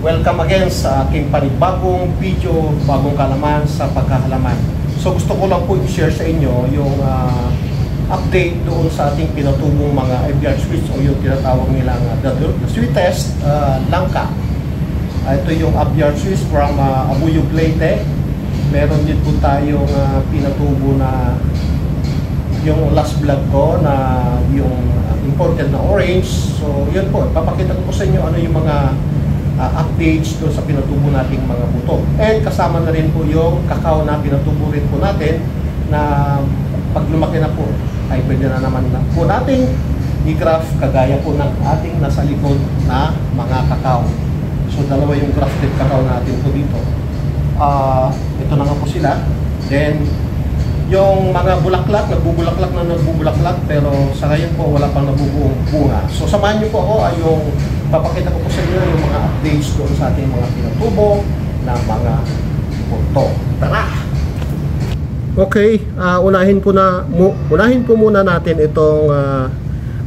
Welcome again sa aking panibagong video, bagong kalaman sa pagkahalaman. So gusto ko lang po i-share sa inyo yung update doon sa ating pinatubong mga avian sweets o yung tinatawag nilang the sweetest langka. Ito yung avian sweets from Abuyog Leyte. Meron din po tayong pinatubo na yung last vlog ko na yung imported na orange. So yun po, papakita ko po sa inyo ano yung mga updates doon sa pinatubo nating mga buto. And kasama na rin po yung kakao na pinatubo rin po natin na pag lumaki na po ay pwede na naman na po nating i-graph kagaya po ng ating nasa likod na mga kakao. So dalawa yung grafted kakao natin po dito. Ito na nga po sila. Then yung mga bulaklak, nagbubulaklak pero sa ngayon po wala pang nabubuong bunga. So samahan niyo po ako ay yung papakita ko po sa inyo yung mga updates doon sa ating mga pinatubo na mga buto. Tara! Okay, unahin po muna natin itong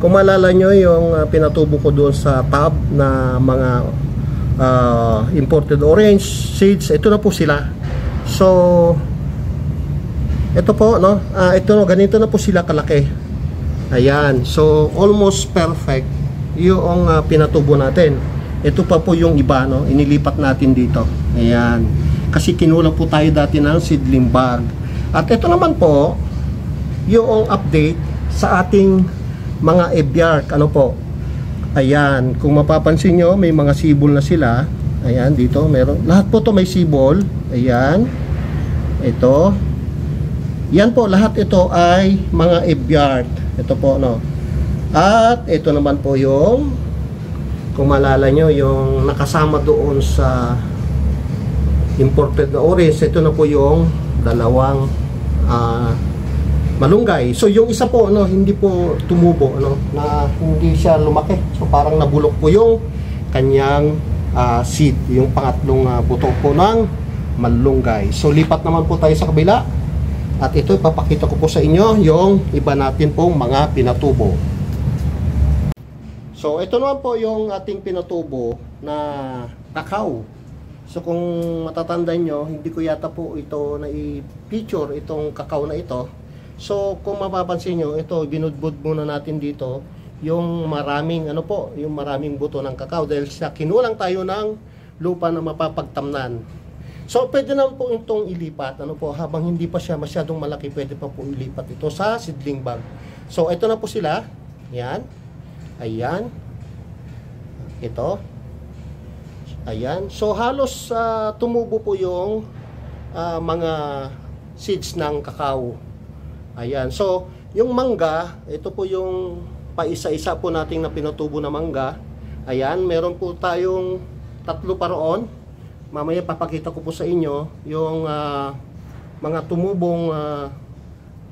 kung maalala nyo yung pinatubo ko doon sa tab na mga imported orange seeds. Ito na po sila. So ito po, no? Ganito na po sila kalaki. Ayan. So, almost perfect yung pinatubo natin. Ito pa po yung iba, no? Inilipat natin dito. Ayan. Kasi kinulang po tayo dati ng seedling bag. At ito naman po, yung update sa ating mga ebyark. Ano po? Ayan. Kung mapapansin nyo, may mga sibol na sila. Ayan, dito. Meron. Lahat po to may sibol. Ayan. Ito. Yan po, lahat ito ay mga ebyark. Ito po, no. At ito naman po yung, kung maalala nyo, yung nakasama doon sa imported na orange. Ito na po yung dalawang malunggay. So yung isa po, no, hindi po tumubo, no, na hindi siya lumaki. So parang nabulok po yung kanyang seed, yung pangatlong buto po ng malunggay. So lipat naman po tayo sa kabila. At ito, ipapakita ko po sa inyo yung iba natin pong mga pinatubo. So, ito naman po yung ating pinatubo na kakao. So, kung matatandaan nyo, hindi ko yata po ito na i-picture itong kakao na ito. So, kung mapapansin nyo, ito, binudbud muna natin dito yung maraming, yung maraming buto ng kakao dahil sa kinulang tayo ng lupa na mapapagtamnan. So, pwede naman po itong ilipat, habang hindi pa siya masyadong malaki, pwede pa po ilipat ito sa seedling bag. So, ito na po sila. Ayan. Ayan. Ito. Ayan. So, halos tumubo po yung mga seeds ng kakao. Ayan. So, yung mangga, ito po yung paisa-isa po nating na pinatubo na mangga. Ayan. Meron po tayong 3 pa roon. Mamaya papakita ko po sa inyo yung mga tumubong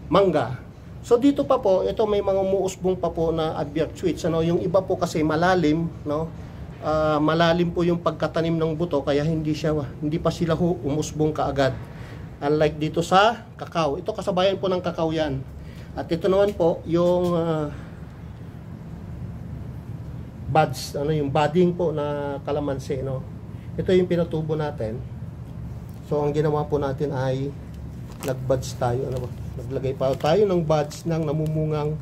mangga. So dito pa po, ito may mga umuusbong pa po na avian sweets. Yung iba po kasi malalim, no? Malalim po yung pagkatanim ng buto kaya hindi pa sila umusbong kaagad. Unlike dito sa kakao. Ito kasabayan po ng kakao yan. At ito naman po yung buds, yung budding po na kalamansi, no? Ito yung pinatubo natin. So, ang ginawa po natin ay nag-buds tayo. Naglagay pa tayo ng buds ng namumungang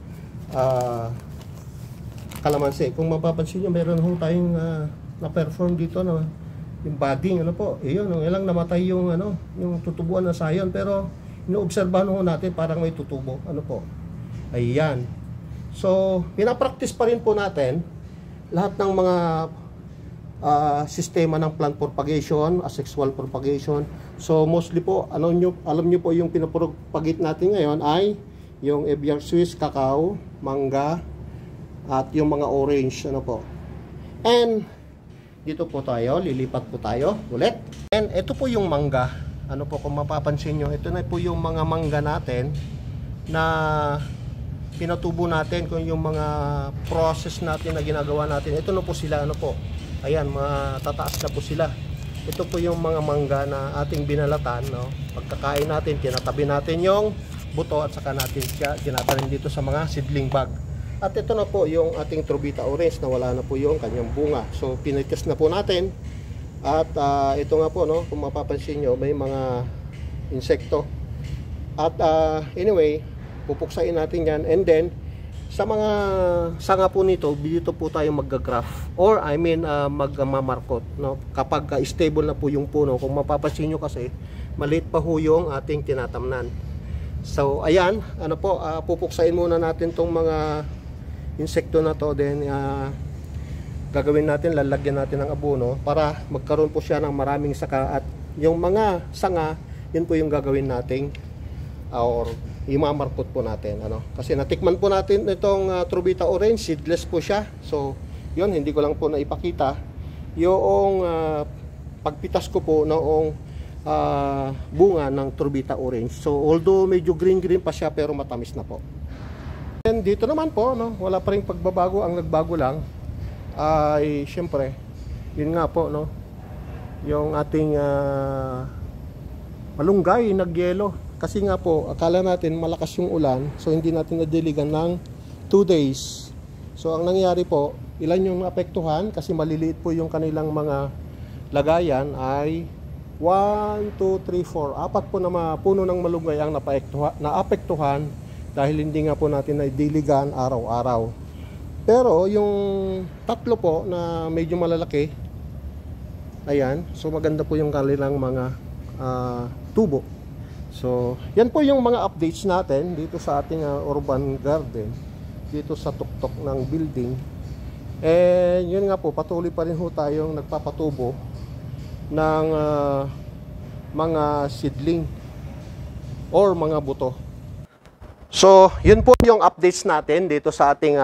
kalamansi. Kung mapapansin nyo, meron ho tayong na-perform dito na yung budding. Iyon, ilang namatay yung tutubuan na sayon. Pero, inoobserbahan ho natin parang may tutubo. Ayan. So, pinapractice pa rin po natin lahat ng mga sistema ng plant propagation, asexual propagation. So mostly po, alam nyo po yung pinapropagate natin ngayon ay yung avian sweets, kakao, mangga, at yung mga orange, And dito po tayo, lilipat po tayo ulit. And ito po yung mangga. Kung mapapansin nyo, ito na po yung mga mangga natin na pinatubo natin, kung yung mga process natin na ginagawa natin. Ito na po sila, ayan, matataas na po sila. Ito po yung mga mangga na ating binalatan, no? Pagkakain natin, tinatabi natin yung buto at saka natin siya tinatanim dito sa mga seedling bag. At ito na po yung ating Trobita orange na wala na po yung kanyang bunga. So pinitis na po natin At ito nga po, no, kung mapapansin nyo, may mga insekto. At anyway, pupuksain natin yan. And then, sa mga sanga po nito, dito po tayo mag-graft. Or magmamarkot. No? Kapag stable na po yung puno, kung mapapansin nyo kasi, maliit pa ho yung ating tinatamnan. So, ayan, pupuksain muna natin tong mga insekto na to. Then, gagawin natin, lalagyan natin ng abono para magkaroon po siya ng maraming saka. At yung mga sanga, yun po yung gagawin nating or imamarkot po natin. Kasi natikman po natin itong Truvita Orange, seedless po siya. So, yun, hindi ko lang po naipakita. Yung pagpitas ko po noong bunga ng Truvita Orange. So, although medyo green-green pa siya, pero matamis na po. And dito naman po, no, wala pa rin pagbabago. Ang nagbago lang ay syempre yun nga po, no, yung ating malunggay nagyelo kasi nga po akala natin malakas yung ulan, so hindi natin nadiligan ng 2 days. So ang nangyari po, ilan yung naapektuhan kasi maliliit po yung kanilang mga lagayan ay 1, 2, 3, 4 apat po na puno ng malunggay ang naapektuhan dahil hindi nga po natin nadiligan araw-araw. Pero yung tatlo po na medyo malalaki, ayan, so maganda po yung kanilang mga tubo. So yan po yung mga updates natin dito sa ating urban garden, dito sa tuktok ng building. And yun nga po, patuloy pa rin ho tayong nagpapatubo ng mga seedling or mga buto. So, yun po yung updates natin dito sa ating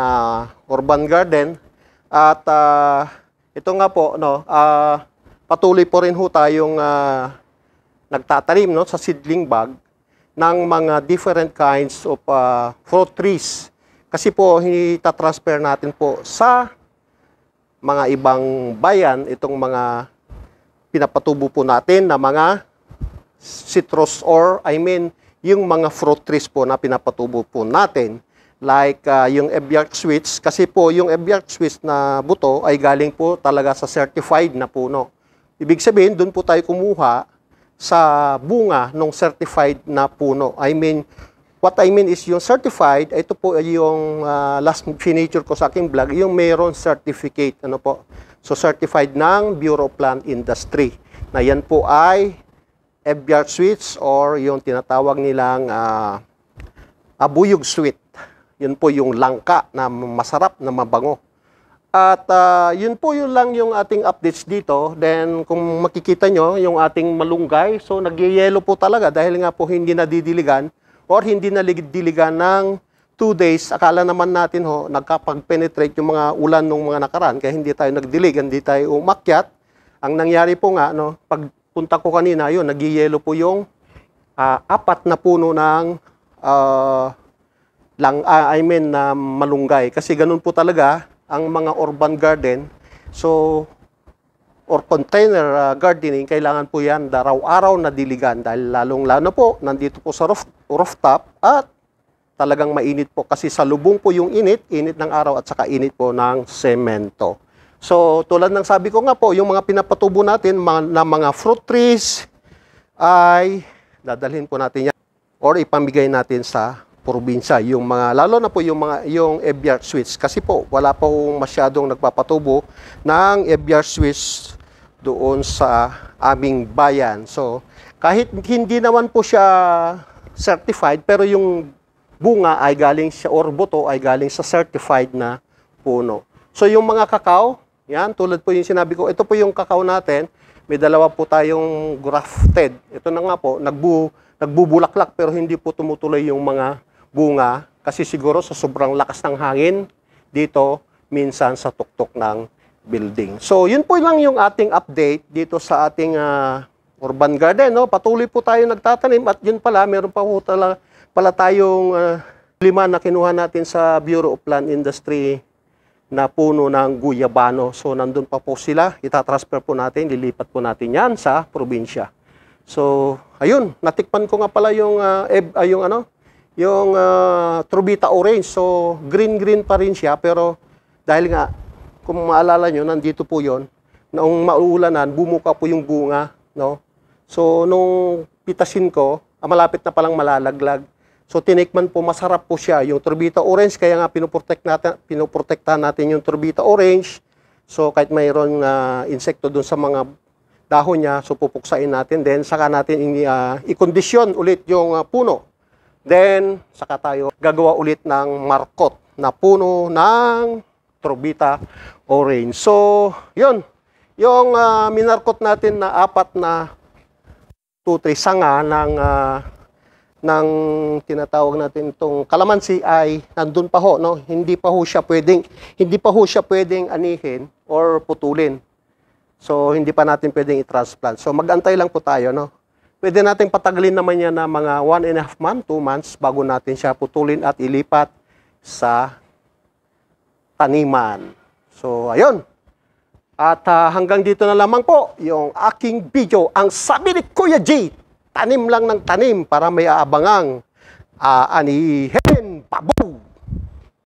urban garden. At ito nga po, no, patuloy po rin ho tayong nagtatanim, no, sa seedling bag ng mga different kinds of fruit trees. Kasi po, itatransfer natin po sa mga ibang bayan itong mga pinapatubo po natin na mga citrus or yung mga fruit trees po na pinapatubo po natin, like yung Ebyark Sweets, kasi po yung Ebyark Sweets na buto ay galing po talaga sa certified na puno. Ibig sabihin, doon po tayo kumuha sa bunga ng certified na puno. What I mean is yung certified, ito po yung last feature ko sa aking vlog, yung mayroon certificate, so certified ng Bureau of Plant Industry, na yan po ay Ebyark Sweets or yung tinatawag nilang abuyog sweet. Yun po yung langka na masarap na mabango. At yun po yun lang yung ating updates dito. Then kung makikita nyo yung ating malunggay, so nagyayelo po talaga dahil nga po hindi nadidiligan or hindi nadidiligan ng 2 days. Akala naman natin nagkapag-penetrate yung mga ulan ng mga nakaraan kaya hindi tayo nagdilig, hindi tayo umakyat. Ang nangyari po nga, pag punta ko kanina, yun, nagyayelo po yung 4 na puno ng malunggay. Kasi ganun po talaga ang mga urban garden. So, or container gardening, kailangan po yan araw-araw na diligan. Dahil lalong-lalo po, nandito po sa rooftop at talagang mainit po. Kasi sa lubong po yung init ng araw at saka init po ng semento. So, tulad ng sabi ko nga po, yung mga pinapatubo natin na mga fruit trees ay dadalhin po natin yan or ipamigay natin sa probinsya. Yung mga, lalo na po yung Ebyark Sweets. Kasi po, wala po masyadong nagpapatubo ng Ebyark Sweets doon sa aming bayan. So, kahit hindi naman po siya certified, pero yung bunga ay galing siya or buto ay galing sa certified na puno. So, yung mga kakao, yan, tulad po yung sinabi ko, ito po yung kakao natin. May dalawa po tayong grafted. Ito na nga po, nagbubulaklak pero hindi po tumutuloy yung mga bunga. Kasi siguro sa sobrang lakas ng hangin dito, minsan sa tuktok ng building. So, yun po lang yung ating update dito sa ating urban garden. Patuloy po tayo nagtatanim at yun pala, meron pa po pala tayong 5 na kinuha natin sa Bureau of Plant Industry na puno ng guyabano. So, nandun pa po sila. Itatransfer po natin, lilipat po natin yan sa probinsya. So, ayun, natikpan ko nga pala yung Truvita Orange. So, green-green pa rin siya, pero dahil nga, kung maalala nyo, nandito po yon, noong mauulanan, bumuka po yung bunga, no? So, nung pitasin ko, malapit na palang malalaglag. So, tinikman po, masarap po siya, yung turbita orange, kaya nga pinoprotektahan natin yung turbita orange. So, kahit mayroon insekto dun sa mga dahon niya, so pupuksain natin, then saka natin i-kondisyon ulit yung puno. Then, saka tayo gagawa ulit ng markot na puno ng turbita orange. So, yun. Yung minarkot natin na 4 na 2-3 sanga ng tinatawag natin itong kalamansi ay nandun pa ho, no? Hindi pa ho siya pwedeng anihin or putulin. So, hindi pa natin pwedeng i-transplant. So, mag-antay lang po tayo, no? Pwede natin patagalin naman yan na mga 1.5 months, 2 months bago natin siya putulin at ilipat sa taniman. So, ayun. At hanggang dito na lamang po yung aking video. Ang sabi ni Kuya G, tanim lang ng tanim para may aabangang anihin. Babu!